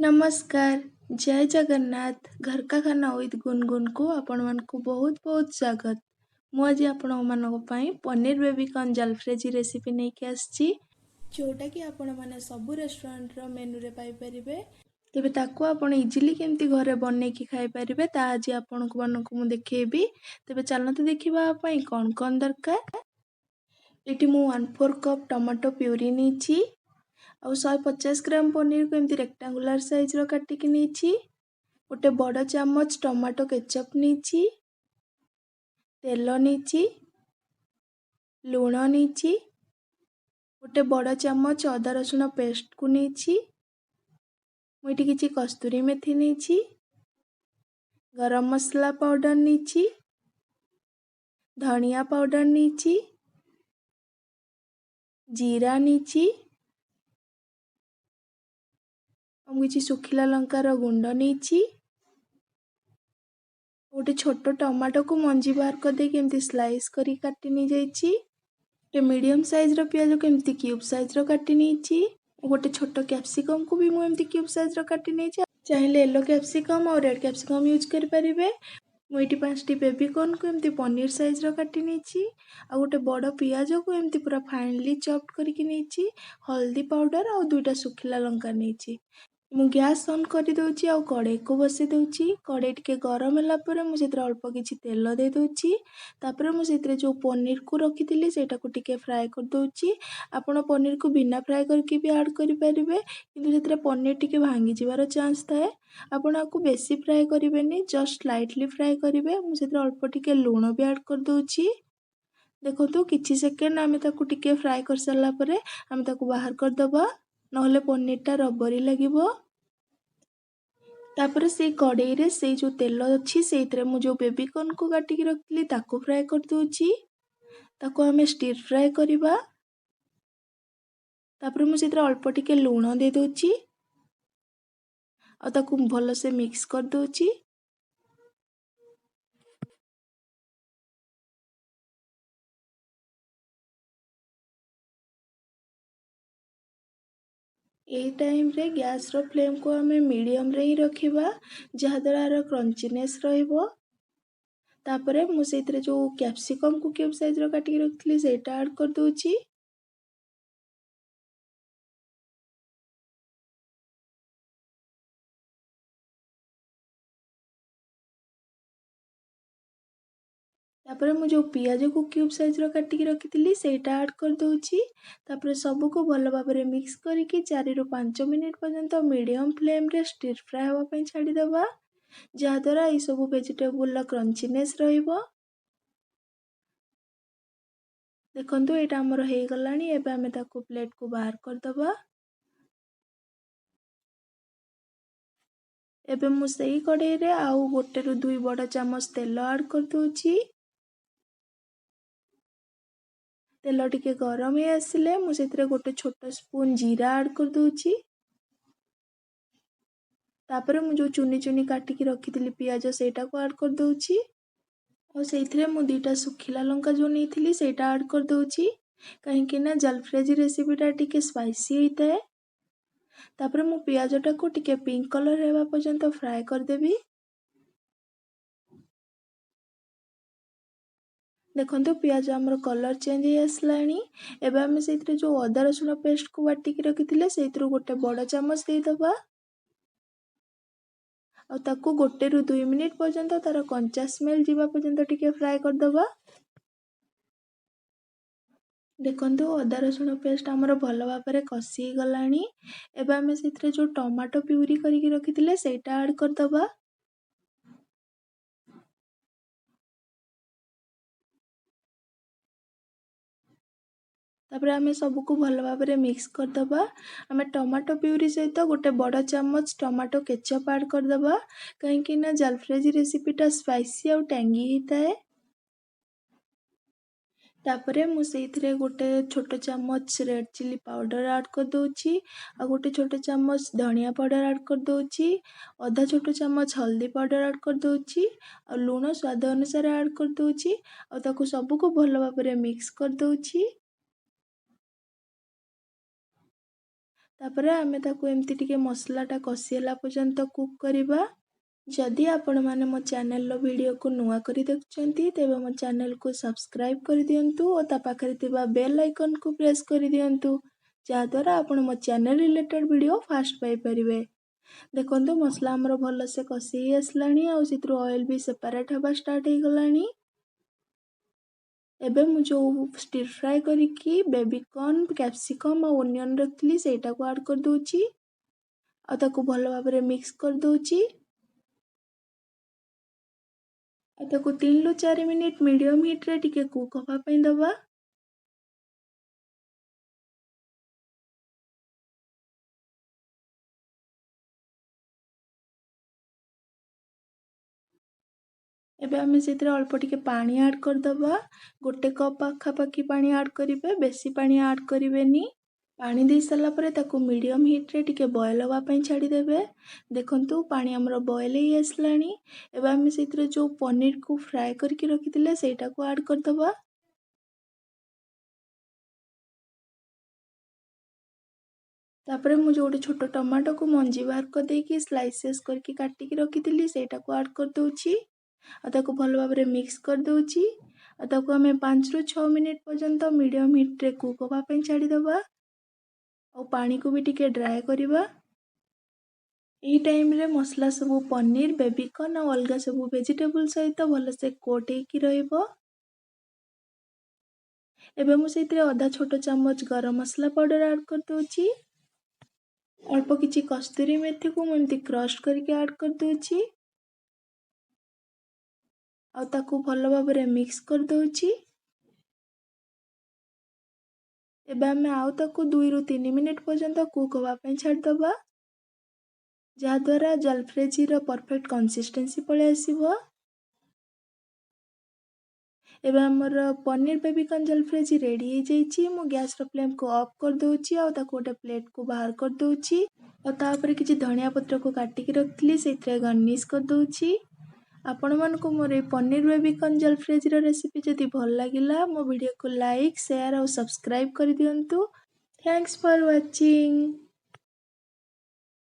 नमस्कार, जय जगन्नाथ। घर का खाना विथ गुनगुन को आपण मानकु बहुत बहुत स्वागत। मु आज आपण मानक पई पनीर बेबीकॉर्न जलफ्रेजी रेसिपी नहीं के आछि जोटा कि आपण माने सब रेस्टोरेंट रो मेनू रे पाई परिबे। तेबे ताको आपण इजीली केमती घरे बनै की खाई परिबे ता आज आपण को मानकु मु देखेबी। तेबे चलते देखिबा पई कोन कोन दरकार। एटी मु 1/4 कप टमाटो प्यूरी नीची और 150 ग्राम पनीर को एमती रेक्टेंगुलर साइज रो काटिकी नीची। गोटे बड़ चामच टमाटो केचप नीची, तेल नीची, लुण नीची, गोटे बड़ चामच अदा रसुण पेस्ट को नीची, मुझे किसी कस्तूरी मेथी नीची, गरम मसला पाउडर नीची, धनिया पाउडर नीची, जीरा नीची, किसी सुखिला लंकार गुंड नीची, गोटे छोट टमाटो को मंजी बाहर कर दे केमती स्लाइस करी काटी नी जाइछि। गोटे मीडियम साइज रो प्याज को एमती क्यूब साइज रो काटी नीछि। गोटे छोट कैप्सिकम को भी मु एमती क्यूब साइज रो काटी नीछि। चाहिले येलो कैप्सिकम और रेड कैप्सिकम यूज कर परिबे। मु एटी 5टी बेबीकॉर्न को एमती पनीर साइज रो काटी नीछि। आ गोटे बड़ पियाज को एमती पूरा फाइनली चॉप्ड करके नीछि। हल्दी पाउडर और दुईटा सुखिला लंका नीछि। मु गैस ऑन कर दउछि आ कड़े को बसे दउछि। कड़े टिके गरम होला परे मु सेत्र अल्प किछि तेल दे दउछि। तापरे मु सेत्र जो पनीर को रखिथिली सेटा को टिके फ्राई कर दउछि। आपण पनीर को बिना फ्राई करके भी ऐड करि परिबे, किंतु सेत्र पनीर टिके भांगी जिवार चांस थाए। आपण आकु बेसी फ्राई करिवेनी, जस्ट लाइटली फ्राई करिवे। मु सेत्र अल्प टिके लूण भी ऐड कर दउछि। देखो किछि सेकेंड आमे ताकू टिके फ्राई कर सरला परे आमे ताकू बाहर कर दबा, नहले पनीर टा रबरी लागिबो। तापर से कड़ाई रे से जो तेल अच्छी से मु जो बेबीकॉर्न को काटिकी रखली ताको फ्राई कर दउछि। ताको आमे स्टिर फ्राई करिबा। तापर मु सेत्र अल्प टिके लूण दे दउछि आ ताको भलो से मिक्स कर दउछि। ए टाइम रे गैस रो फ्लेम को हमें मीडियम रे ही रखिबा, जहा द्वारा आरो क्रंचीनेस रहइबो। तापरे मु सेत्र जो कैप्सिकम को क्यूब साइज रो काटिकी रखली सेटा ऐड कर दउछि। तापरे मु जो पियाज को क्यूब साइज रो काटिकी रखिथिली सेटा ऐड कर दउछि। तापरे सब को भलो भाबरे मिक्स करिकी 4 रु 5 मिनिट पर्यंत मीडियम फ्लेम रे स्टिर फ्राई होवा पई छाडी दबा, जहा द्वारा ई सब वेजिटेबल ला क्रंचीनेस रहइबो। देखंतु एटा हमर हे गलानी। एबे हमें ताको प्लेट को बाहर कर दबा। एबे मु सेही कड़ाई रे आउ 1 रु 2 बड़ चामच तेल ऐड कर दउछि। तेल टिके गरम हे आसिले मु सेतरे गोटे छोट स्पून जीरा ऐड कर दउछि। तापरे मु जो चुनी चुनी काटिकी रखिथिली पियाज सेटा को ऐड कर दउछि। और सेइथरे मु 2टा सुखिला लंका जो नेइथिली सेटा ऐड कर दउछि, काहे कि ना जलफ्रेजी रेसिपी टा टिके स्पाइसी होइताए। तापरे मु पियाज टा को टिके पिंक कलर हेबा पर्यंत फ्राई कर देबी। देखंतु पियाज हमर कलर चेंज हे आसलानी। एबे हमें सेइथरे जो अदा रसुण पेस्ट को बाटिकी रखिथिले सेइथरो गोटे बड़ चामच दे दबा। और ताको 1 रु 2 मिनिट पर्यंत तार कंचा स्मेल जीवा पर्यंत टिके फ्राई कर दबा। देखंतु अदा रसुण पेस्ट हमर भलो भाबरे कसी गलानी। एबे हमें सेइथरे जो टमाटो प्यूरी करिकी रखिथिले सेटा ऐड कर दबा। तापरे हमें सब को भलो भाबरे मिक्स कर दबा। हमें टमाटो प्यूरी सहित गोटे बड़ चामच टमाटो केचप ऐड कर दबा, कहीं कि ना जलफ्रेजी रेसिपी टा स्पाइसी और टैंगी हिताए। तापरे मु सेइथरे गोटे छोट चामच रेड चिली पाउडर ऐड कर दउछि आ गोटे छोट चामच धनिया पाउडर ऐड कर दउछि। आधा छोट चामच हल्दी पाउडर ऐड कर दउछि आ लूण स्वाद अनुसार ऐड कर दउछि आ ताको सब को भलो भाबरे मिक्स कर दउछि। तापर आमे ताको एमती टिके मसलाटा कषिला पर्यंत कुक करवा। जदि आपण माने मो चैनल वीडियो को नुआ करी देखुछंती तेबे मो चैनल को सब्सक्राइब कर दियंतु और ता पाखरे तिबा बेल आइकन को प्रेस कर दियंतु जा द्वारा आपण मो चैनल रिलेटेड वीडियो फास्ट पाई परिबे। देखंतु मसला हमर भल से कषि आसलानी आ सितरो ऑयल भी सेपरेट हबा स्टार्ट हे गलानी। एबे मु जो स्टिर फ्राई करिकी बेबीकॉर्न कैप्सिकम और ओनियन रखली सेटा को ऐड कर दोची आ ताको भल भाबरे मिक्स कर दोची। ताको 3 ରୁ 4 मिनिट मीडियम हीट रे टिके कुक हवा पई दबा। एबे आमे सेतरे अल्प टिके पानी ऐड कर दबा। 1 कप पाखापाखी पानी ऐड करिवे, बेसी पानी ऐड करिवेनी। पानी दे साला परे ताको मीडियम हीट रे टिके बॉयल हवा पई छाड़ी देबे। देखंतु पानी हमरो बॉयल हे आसलानी। एबे आमे सेतरे जो पनीर को फ्राई करके रखिथिले सेटा को ऐड कर दबा। तापरे मु जो छोटो टमाटो को मंजी बाहर कर देकी स्लाइसेस करके काटिकी रखिथिली सेटा को ऐड कर दोची आ ताको भल भाबरे मिक्स कर दोची आ ताको हमें 5 ରୁ 6 मिनिट पर्यंत मीडियम हीट रे कुक हवा पई छाड़ी दबा और पानी को भी टिके ड्राई करिबा। एही टाइम रे मसला सब पनीर बेबीकॉर्न और अलगा सब वेजिटेबल सहित भल से कोट हेकी रहइबो। एबे मु सेतरे आधा छोटो चम्मच गरम मसला पाउडर ऐड कर दोची। अल्प किछि कस्तूरी मेथी को एमती क्रश करके ऐड कर दोची आ ताको भल भाबरे मिक्स कर दोची। एबे आमे आउ ताको 2 ରୁ 3 मिनिट पर्यंत कुक हवा पई छाड़ दबा जा द्वारा जलफ्रेजी रो परफेक्ट कंसिस्टेंसी पळे आसीबो। एबे हमर पनीर बेबीकॉर्न जलफ्रेजी रेडी हे जाईची। मु गैस रो फ्लेम को ऑफ कर दोची आ ताको गोटे प्लेट को बाहर कर दोची और तापर किछि धनिया पत्र को काटी के रखली सेतरे गार्निश कर दोची। आपण मन को मोर पनीर बेबीकॉर्न जलफ्रेजी रो रेसिपी जदि भल लागिला मो वीडियो को लाइक शेयर और सब्सक्राइब कर दियंतु। Thanks for watching.